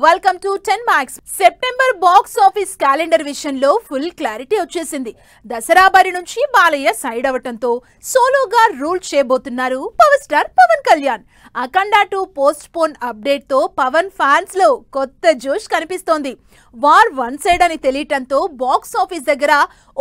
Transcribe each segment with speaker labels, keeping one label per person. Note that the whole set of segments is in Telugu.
Speaker 1: Welcome to 10 marks. September box office calendar విషయంలో ఫుల్ క్లారిటీ వచ్చేసింది. దసరా బరి నుంచి బాలయ్య సైడ్ అవటంతో సోలోగా రూల్ చేయబోతున్నారు పవర్ స్టార్ పవన్ కళ్యాణ్. అఖండ 2 పోస్ట్ పోన్ అప్డేట్ తో పవన్ ఫ్యాన్స్ లో కొత్త జోష్ కనిపిస్తోంది. వార్ వన్ సైడ్ అని తెలియటంతో బాక్స్ ఆఫీస్ దగ్గర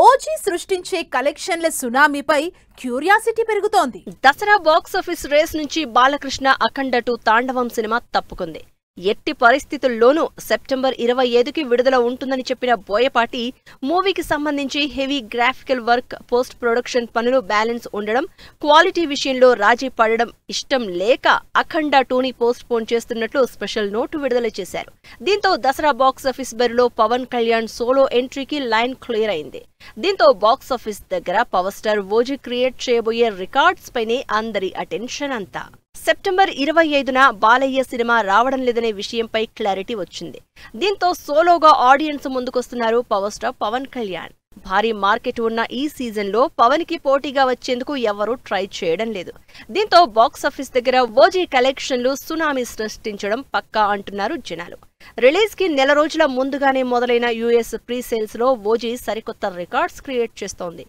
Speaker 1: ఓజీ సృష్టించే కలెక్షన్ల సునామీపై క్యూరియాసిటీ పెరుగుతోంది.
Speaker 2: దసరా బాక్స్ ఆఫీస్ రేస్ నుంచి బాలకృష్ణ అఖండ 2 తాండవం సినిమా తప్పుకుంది. ఎట్టి పరిస్థితుల్లోనూ సెప్టెంబర్ 25కి విడుదల ఉంటుందని చెప్పిన బోయపాటి మూవీకి సంబంధించి heavy graphical work, post production పనులు బ్యాలెన్స్ ఉండడం, క్వాలిటీ విషయంలో రాజీ పడడం ఇష్టం లేక అఖండ 2ని పోస్ట్ పోన్ చేస్తున్నట్లు స్పెషల్ నోటు విడుదల చేశారు. దీంతో దసరా బాక్స్ ఆఫీస్ బరిలో పవన్ కళ్యాణ్ సోలో ఎంట్రీకి లైన్ క్లియర్ అయింది. దీంతో బాక్స్ ఆఫీస్ దగ్గర పవర్ స్టార్ ఓజీ క్రియేట్ చేయబోయే రికార్డ్స్ పైనే అందరి అటెన్షన్ అంతా. సెప్టెంబర్ 25న బాలయ్య సినిమా రావడం లేదనే విషయంపై క్లారిటీ వచ్చింది. దీంతో సోలోగా ఆడియన్స్ ముందుకొస్తున్నారు పవర్ స్టార్ పవన్ కళ్యాణ్. భారీ మార్కెట్ ఉన్న ఈ సీజన్లో పవన్ కి పోటీగా వచ్చేందుకు ఎవరూ ట్రై చేయడం లేదు. దీంతో బాక్స్ ఆఫీస్ దగ్గర ఓజీ కలెక్షన్లు సునామీ సృష్టించడం పక్కా అంటున్నారు జనాలు. రిలీజ్ కి నెల రోజుల ముందుగానే మొదలైన యుఎస్ ప్రీ సేల్స్ లో ఓజీ సరికొత్త రికార్డ్స్ క్రియేట్ చేస్తోంది.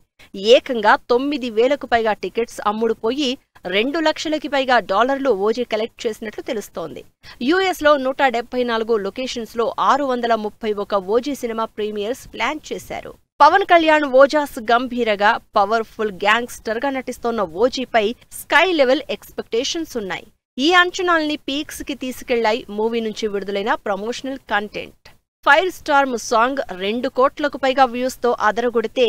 Speaker 2: ఏకంగా 9,000కు పైగా టికెట్స్ అమ్ముడుపోయి 2 లక్షలకి పైగా డాలర్లు ఓజీ కలెక్ట్ చేసినట్లు తెలుస్తోంది. యుఎస్ లో 174 లొకేషన్స్ లో 631 ఓజీ సినిమా ప్రీమియర్స్ ప్లాన్ చేశారు. పవన్ కళ్యాణ్ ఓజాస్ గంభీరగా పవర్ఫుల్ గ్యాంగ్స్టర్ గా నటిస్తోన్న ఓజీపై స్కై లెవెల్ ఎక్స్పెక్టేషన్స్ ఉన్నాయి. ఈ అంచనాల్ని పీక్స్ కి తీసుకెళ్లాయి మూవీ నుంచి విడుదలైన promotional content. Fire Storm song 2 కోట్లకు పైగా వ్యూస్ తో అదరగొడితే,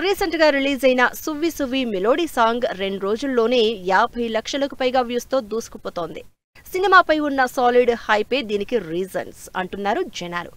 Speaker 2: రీసెంట్ గా రిలీజ్ అయిన సువ్వి సువ్వి మెలోడీ సాంగ్ 2 రోజుల్లోనే 50 లక్షలకు పైగా వ్యూస్ తో దూసుకుపోతోంది. సినిమాపై ఉన్న సాలిడ్ హైపే దీనికి రీజన్స్ అంటున్నారు జనాలు.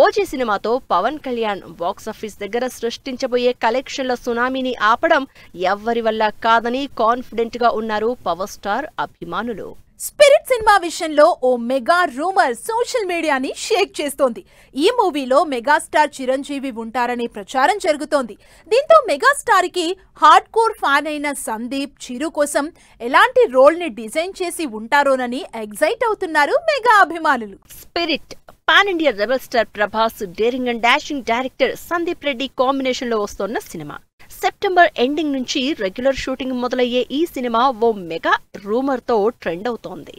Speaker 2: ఓజీ సినిమాతో పవన్ కళ్యాణ్ బాక్సాఫీస్ దగ్గర సృష్టించబోయే కలెక్షన్ల సునామీని ఆపడం ఎవ్వరి వల్ల కాదని కాన్ఫిడెంట్ గా ఉన్నారు పవర్ స్టార్ అభిమానులు.
Speaker 1: స్పిరిట్ సినిమా విషయంలో ఓ మెగా రూమర్ సోషల్ మీడియాని షేక్ చేస్తోంది. ఈ మూవీలో మెగాస్టార్ చిరంజీవి ఉంటారనే ప్రచారం జరుగుతోంది. దీంతో మెగాస్టార్ కి హార్డ్ కోర్ ఫ్యాన్ అయిన సందీప్, చిరు కోసం ఎలాంటి రోల్ ని డిజైన్ చేసి ఉంటారోనని ఎగ్జైట్ అవుతున్నారు మెగా అభిమానులు.
Speaker 2: Spirit pan India rebel star Prabhas, daring and dashing director Sandeep Reddy combination లో వస్తోన్న సినిమా. సెప్టెంబర్ ఎండింగ్ నుంచి రెగ్యులర్ షూటింగ్ మొదలయ్యే ఈ సినిమా ఓ మెగా రూమర్ తో ట్రెండ్ అవుతోంది.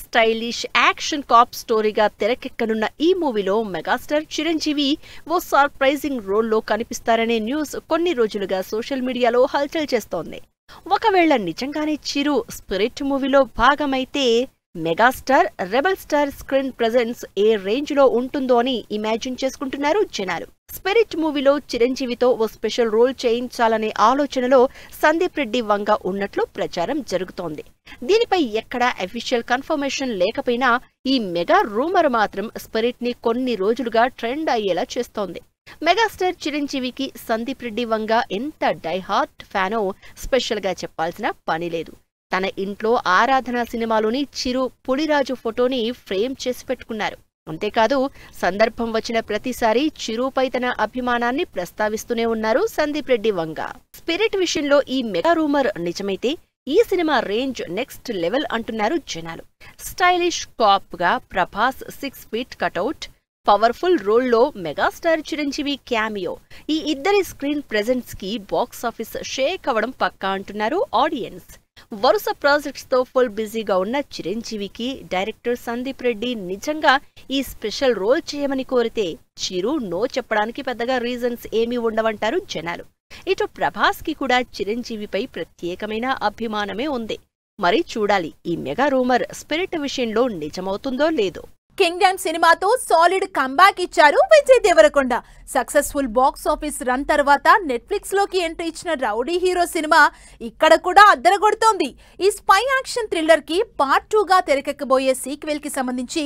Speaker 2: స్టైలిష్ యాక్షన్ కాప్ స్టోరీగా తెరకెక్కనున్న ఈ మూవీలో మెగాస్టార్ చిరంజీవి ఓ సర్ప్రైజింగ్ రోల్లో కనిపిస్తారనే న్యూస్ కొన్ని రోజులుగా సోషల్ మీడియాలో హల్చల్ చేస్తోంది. ఒకవేళ నిజంగానే చిరు స్పిరిట్ మూవీలో భాగమైతే megastar rebel star screen presence ఏ రేంజ్ లో ఉంటుందో అని ఇమాజిన్ చేసుకుంటున్నారు జనాలు. స్పిరిట్ మూవీలో చిరంజీవితో ఓ స్పెషల్ రోల్ చేయించాలనే ఆలోచనలో సందీప్ రెడ్డి వంగ ఉన్నట్లు ప్రచారం జరుగుతోంది. దీనిపై ఎక్కడా అఫీషియల్ కన్ఫర్మేషన్ లేకపోయినా ఈ మెగా రూమర్ మాత్రం స్పిరిట్ ని కొన్ని రోజులుగా ట్రెండ్ అయ్యేలా చేస్తోంది. మెగాస్టార్ చిరంజీవికి సందీప్ రెడ్డి వంగ ఎంత డైహార్ట్ ఫ్యానో స్పెషల్ గా చెప్పాల్సిన పని లేదు. తన ఇంట్లో ఆరాధన సినిమాలోని చిరు పులిరాజు ఫోటోని ఫ్రేమ్ చేసి పెట్టుకున్నారు. అంతేకాదు సందర్భం వచ్చిన ప్రతిసారి చిరుపై తన అభిమానాన్ని ప్రస్తావిస్తూనే ఉన్నారు సందీప్ రెడ్డి వంగ. స్పిరిట్ విషయంలో ఈ మెగా రూమర్ నిజమైతే ఈ సినిమా రేంజ్ నెక్స్ట్ లెవెల్ అంటున్నారు జనాలు. స్టైలిష్ కాప్ గా ప్రభాస్ 6 ఫీట్ కటౌట్, పవర్ఫుల్ రోల్లో మెగాస్టార్ చిరంజీవి క్యామియో, ఈ ఇద్దరి స్క్రీన్ ప్రెజెన్స్ కి బాక్స్ ఆఫీస్ షేక్ అవ్వడం పక్కా అంటున్నారు ఆడియన్స్. వరుస ప్రాజెక్ట్స్ తో ఫుల్ బిజీగా ఉన్న చిరంజీవికి డైరెక్టర్ సందీప్ రెడ్డి నిజంగా ఈ స్పెషల్ రోల్ చేయమని కోరితే చిరు నో చెప్పడానికి పెద్దగా రీజన్స్ ఏమీ ఉండవంటారు జనాలు. ఇటు ప్రభాస్ కి కూడా చిరంజీవిపై ప్రత్యేకమైన అభిమానమే ఉంది. మరి చూడాలి ఈ మెగా రూమర్ స్పిరిట్ విషయంలో నిజమవుతుందో లేదో.
Speaker 1: కింగ్డమ్ సినిమాతో సాలిడ్ కంబ్యాక్ ఇచ్చారు Vijay Deverakonda. Successful box office run తర్వాత నెట్ఫ్లిక్స్ లోకి ఎంట్రీ ఇచ్చిన రౌడీ హీరో సినిమా ఇక్కడ కూడా అద్దరగొడుతోంది. ఈ స్పై యాక్షన్ థ్రిల్లర్ కి పార్ట్ 2గా తెరకెక్కబోయే సీక్వెల్ కి సంబంధించి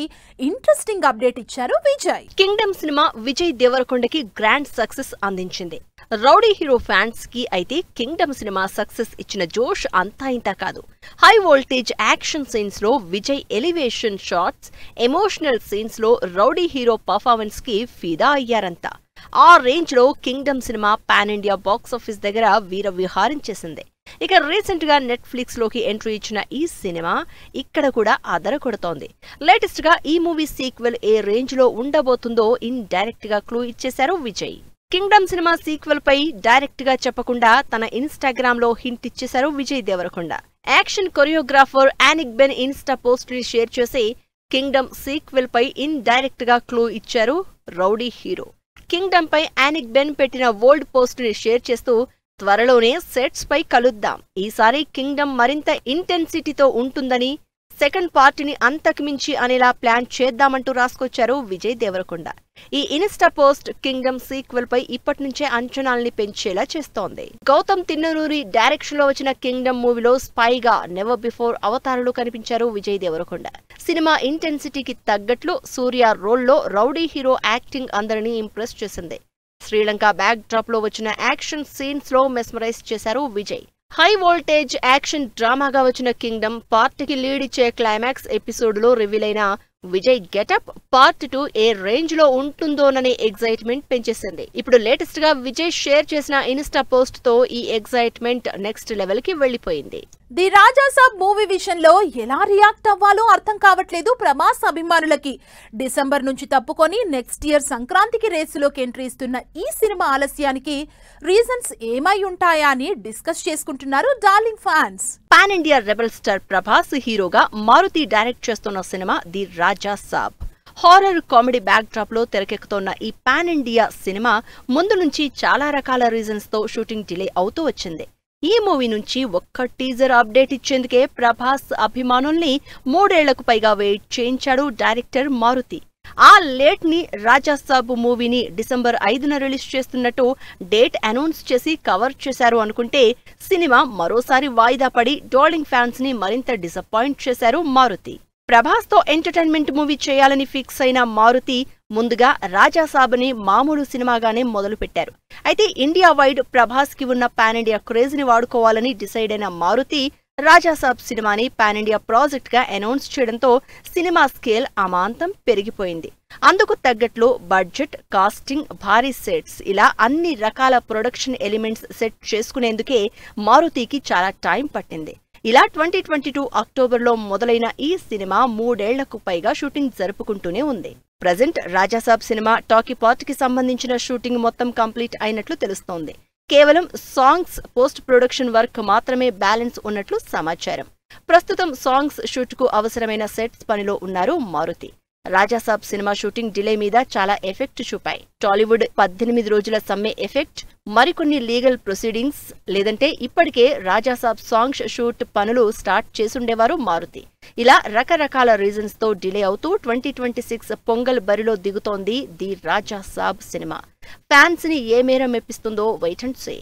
Speaker 1: ఇంట్రెస్టింగ్ అప్డేట్ ఇచ్చారు విజయ్.
Speaker 2: కింగ్డమ్ సినిమా విజయ్ దేవరకొండకి గ్రాండ్ సక్సెస్ అందించింది. రౌడీ హీరో ఫ్యాన్స్ కి అయితే కింగ్డమ్ సినిమా సక్సెస్ ఇచ్చిన జోష్ అంతా ఇంతా కాదు. హై వోల్టేజ్ యాక్షన్ సీన్స్ లో Vijay elevation shots, emotional scenes లో రౌడీ హీరో పర్ఫార్మెన్స్ కి ఫిదా అయ్యారంతా. ఆ రేంజ్ లో Kingdom cinema pan India box office దగ్గర వీర విహారం చేసింది. ఇక రీసెంట్ గా నెట్ఫ్లిక్స్ లోకి ఎంట్రీ ఇచ్చిన ఈ సినిమా ఇక్కడ కూడా అదరకొడుతోంది. లేటెస్ట్ గా ఈ మూవీ సీక్వెల్ ఏ రేంజ్ లో ఉండబోతుందో ఇన్ డైరెక్ట్ గా క్లూ ఇచ్చేశారు విజయ్. కింగ్డమ్ సినిమా సీక్వెల్ పై డైరెక్ట్ గా చెప్పకుండా తన ఇన్స్టాగ్రామ్ లో హింట్ ఇచ్చేశారు Vijay Deverakonda. Action choreographer Yannick Ben Insta post ని షేర్ చేసి కింగ్డమ్ సీక్వెల్ పై ఇన్ డైరెక్ట్ గా క్లూ ఇచ్చారు రౌడీ హీరో. కింగ్డమ్ పై యానిక్ బెన్ పెట్టిన ఓల్డ్ పోస్ట్ ని షేర్ చేస్తూ త్వరలోనే సెట్స్ పై కలుద్దాం, ఈసారి కింగ్డమ్ మరింత ఇంటెన్సిటీతో ఉంటుందని, సెకండ్ పార్టీని అంతకుమించి అనేలా ప్లాన్ చేద్దామంటూ రాసుకొచ్చారు విజయ్ దేవరకొండ. ఈ ఇన్స్టా పోస్ట్ కింగ్డమ్ సీక్వెల్ పై ఇప్పటి నుంచే అంచనాల్ని పెంచేలా చేస్తోంది. గౌతమ్ తిన్ననూరి డైరెక్షన్ లో వచ్చిన కింగ్డమ్ మూవీలో స్పైగా నెవర్ బిఫోర్ అవతారంలో కనిపించారు విజయ్ దేవరకొండ. సినిమా ఇంటెన్సిటీకి తగ్గట్లు సూర్య రోల్లో రౌడీ హీరో యాక్టింగ్ అందరినీ ఇంప్రెస్ చేసింది. శ్రీలంక బ్యాక్ డ్రాప్ లో వచ్చిన యాక్షన్ సీన్స్ లో మెస్మరైజ్ చేశారు విజయ్. హై వోల్టేజ్ యాక్షన్ డ్రామాగా వచ్చిన కింగ్డమ్ పార్ట్ కి లీడ్ ఇచ్చే క్లైమాక్స్ ఎపిసోడ్ లో రివీల్ అయిన విజయ్ గెటప్ పార్ట్ 2 ఏ రేంజ్ లో ఉంటుందోననే ఎగ్జైట్మెంట్ పెంచేసింది. ఇప్పుడు లేటెస్ట్ గా విజయ్ షేర్ చేసిన ఇన్స్టా పోస్ట్ తో ఈ ఎగ్జైట్మెంట్ నెక్స్ట్ లెవెల్ కి వెళ్లిపోయింది.
Speaker 1: ది రాజా సాబ్ మూవీ విషయంలో ఎలా రియాక్ట్ అవ్వాలో అర్థం కావట్లేదు ప్రభాస్ అభిమానులకి. డిసెంబర్ నుంచి తప్పుకొని నెక్స్ట్ ఇయర్ సంక్రాంతికి రేసులోకి ఎంట్రీ ఇస్తున్న ఈ సినిమా ఆలస్యానికి రీజన్స్ ఏమై ఉంటాయా అని డిస్కస్ చేసుకుంటున్నారు darling fans.
Speaker 2: Pan India rebel star Prabhas హీరోగా మారుతి డైరెక్ట్ చేస్తున్న cinema the Raja Saab. Horror comedy back drop లో తెరకెక్కుతోన్న ఈ పాన్ ఇండియా సినిమా ముందు నుంచి చాలా రకాల రీజన్స్ తో షూటింగ్ డిలే అవుతూ వచ్చింది. ఈ మూవీ నుంచి ఒక్క టీజర్ అప్డేట్ ఇచ్చేందుకే ప్రభాస్ అభిమానుల్ని 3 ఏళ్లకు పైగా వెయిట్ చేయించాడు డైరెక్టర్ మారుతి. ఆ లేట్ ని రాజా సాబ్ మూవీని డిసెంబర్ 5న రిలీజ్ చేస్తున్నట్టు డేట్ అనౌన్స్ చేసి కవర్ చేశారు అనుకుంటే సినిమా మరోసారి వాయిదా పడి డార్లింగ్ ఫ్యాన్స్ ని మరింత డిసప్పాయింట్ చేశారు మారుతి. ప్రభాస్ తో ఎంటర్టైన్మెంట్ మూవీ చేయాలని ఫిక్స్ అయిన మారుతి ముందుగా రాజా సాబ్ని మామూలు సినిమాగానే మొదలు పెట్టారు. అయితే ఇండియా వైడ్ ప్రభాస్ కి ఉన్న పాన్ ఇండియా క్రేజ్ ని వాడుకోవాలని డిసైడ్ అయిన మారుతి రాజా సాబ్ సినిమాని పాన్ ఇండియా ప్రాజెక్ట్ గా అనౌన్స్ చేయడంతో సినిమా స్కేల్ అమాంతం పెరిగిపోయింది. అందుకు తగ్గట్లు బడ్జెట్, కాస్టింగ్, భారీ సెట్స్ ఇలా అన్ని రకాల ప్రొడక్షన్ ఎలిమెంట్స్ సెట్ చేసుకునేందుకే మారుతికి చాలా టైం పట్టింది. ఇలా 2022 అక్టోబర్లో మొదలైన ఈ సినిమా 3 ఏళ్లకు పైగా షూటింగ్ జరుపుకుంటూనే ఉంది. Present Rajasaab cinema talkie part కి సంబంధించిన షూటింగ్ మొత్తం కంప్లీట్ అయినట్లు తెలుస్తోంది. కేవలం సాంగ్స్ పోస్ట్ ప్రొడక్షన్ వర్క్ మాత్రమే బ్యాలెన్స్ ఉన్నట్లు సమాచారం. ప్రస్తుతం సాంగ్స్ షూట్ కు అవసరమైన సెట్స్ పనిలో ఉన్నారు Maruthi. Rajasaab cinema shooting delay మీద చాలా ఎఫెక్ట్ చూపాయి. టాలీవుడ్ 18 రోజుల సమ్మె ఎఫెక్ట్, మరికొన్ని లీగల్ ప్రొసీడింగ్స్, లేదంటే ఇప్పటికే రాజాసాబ్ సాంగ్స్ షూట్ పనులు స్టార్ట్ చేసుండేవారు మారుతి. ఇలా రకరకాల రీజన్స్ తో డిలే అవుతూ 2026 పొంగల్ బరిలో దిగుతోంది ది రాజాసాబ్ సినిమా. ఫ్యాన్స్ ని ఏ మేర మెప్పిస్తుందో వెయిట్ అండ్ సీ.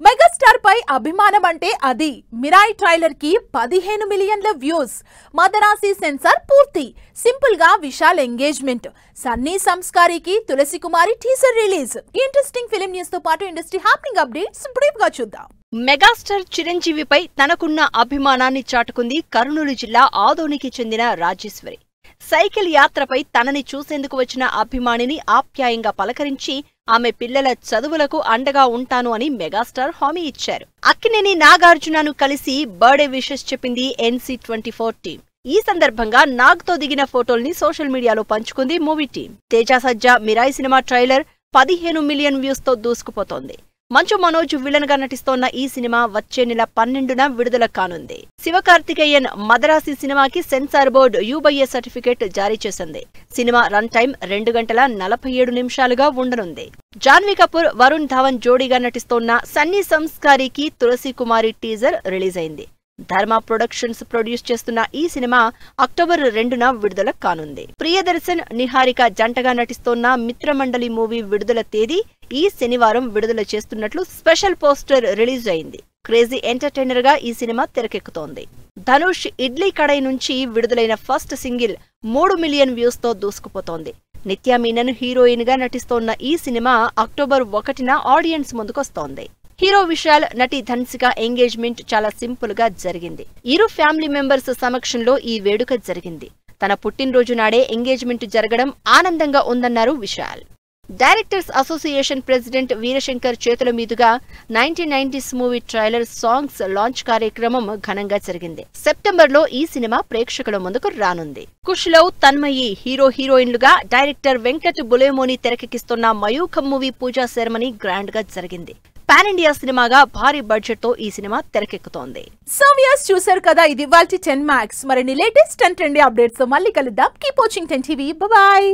Speaker 1: మెగాస్టార్ పై అభిమానం అంటే అది. మిరాయి ట్రైలర్ కి 15 మిలియన్ల వ్యూస్. మదరాసి సెన్సార్ పూర్తి. సింపుల్ గా విశాల్ ఎంగేజ్మెంట్. సన్నీ సంస్కారికి Tulsi Kumari teaser release. Interesting film news తో పాటు ఇండస్ట్రీ హ్యాపెనింగ్ అప్డేట్స్ బ్రీఫ్ గా చూద్దాం.
Speaker 2: మెగాస్టార్ చిరంజీవిపై తనకున్న అభిమానాన్ని చాటుకుంది కర్నూలు జిల్లా ఆదోనికి చెందిన రాజేశ్వరి. సైకిల్ యాత్రపై తనని చూసేందుకు వచ్చిన అభిమానిని ఆప్యాయంగా పలకరించి ఆమె పిల్లల చదువులకు అండగా ఉంటాను అని మెగాస్టార్ హామీ ఇచ్చారు. అక్కినేని నాగార్జునను కలిసి బర్త్డే విషెస్ చెప్పింది NC24 టీం. ఈ సందర్భంగా నాగ్తో దిగిన ఫోటోల్ని సోషల్ మీడియాలో పంచుకుంది మూవీ టీం. తేజ సజ్జా మిరాయి సినిమా ట్రైలర్ 15 మిలియన్ వ్యూస్ తో దూసుకుపోతోంది. మంచు మనోజ్ విలన్ గా నటిస్తోన్న ఈ సినిమా వచ్చే నెల 12న విడుదల కానుంది. శివకార్తికేయన్ మదరాసి సినిమాకి సెన్సార్ బోర్డు U/A సర్టిఫికేట్ జారీ చేసింది. సినిమా రన్ టైం 2 గంటల 47 నిమిషాలుగా ఉండనుంది. జాన్వీ కపూర్, వరుణ్ ధావన్ జోడీగా నటిస్తోన్న సన్నీ సంస్కారికి తులసి కుమారి టీజర్ రిలీజ్ అయింది. ధర్మ ప్రొడక్షన్స్ ప్రొడ్యూస్ చేస్తున్న ఈ సినిమా అక్టోబర్ 2న విడుదల కానుంది. ప్రియదర్శన్, నిహారిక జంటగా నటిస్తోన్న మిత్రమండలి మూవీ విడుదల తేదీ ఈ శనివారం విడుదల చేస్తున్నట్లు స్పెషల్ పోస్టర్ రిలీజ్ అయింది. క్రేజీ ఎంటర్టైనర్ గా ఈ సినిమా తెరకెక్కుతోంది. ధనుష్ ఇడ్లీ కడై నుంచి విడుదలైన ఫస్ట్ సింగిల్ 3 మిలియన్ వ్యూస్ తో దూసుకుపోతోంది. నిత్యా మీనన్ హీరోయిన్ గా నటిస్తోన్న ఈ సినిమా అక్టోబర్ 1న ఆడియన్స్ ముందుకొస్తోంది. హీరో విశాల్, నటి ధన్సిక ఎంగేజ్మెంట్ చాలా సింపుల్ గా జరిగింది. ఇరు ఫ్యామిలీ మెంబర్స్ సమక్షంలో ఈ వేడుక జరిగింది. తన పుట్టినరోజు నాడే ఎంగేజ్మెంట్ జరగడం ఆనందంగా ఉందన్నారు Vishal. Directors association president Veerashankar చేతుల మీదుగా 1990s movie trailer songs launch కార్యక్రమం ఘనంగా జరిగింది. సెప్టెంబర్లో ఈ సినిమా ప్రేక్షకుల ముందుకు రానుంది. కుష్లవ్, తన్మయి హీరో హీరోయిన్లుగా డైరెక్టర్ వెంకట్ బులేమోని తెరకెక్కిస్తున్న Mayukham movie puja ceremony grand గా జరిగింది. పాన్ ఇండియా సినిమాగా భారీ బడ్జెట్ తో ఈ సినిమా తెరకెక్కుతోంది.
Speaker 1: సో వ్యూయర్స్ చూసారు కదా, ఇది ఇవాల్టి 10 Max. మరిన్ని లేటెస్ట్ అండ్ ట్రెండీ అప్డేట్స్ తో మళ్ళీ కలుద్దాం. Keep watching 10 TV. బాయ్.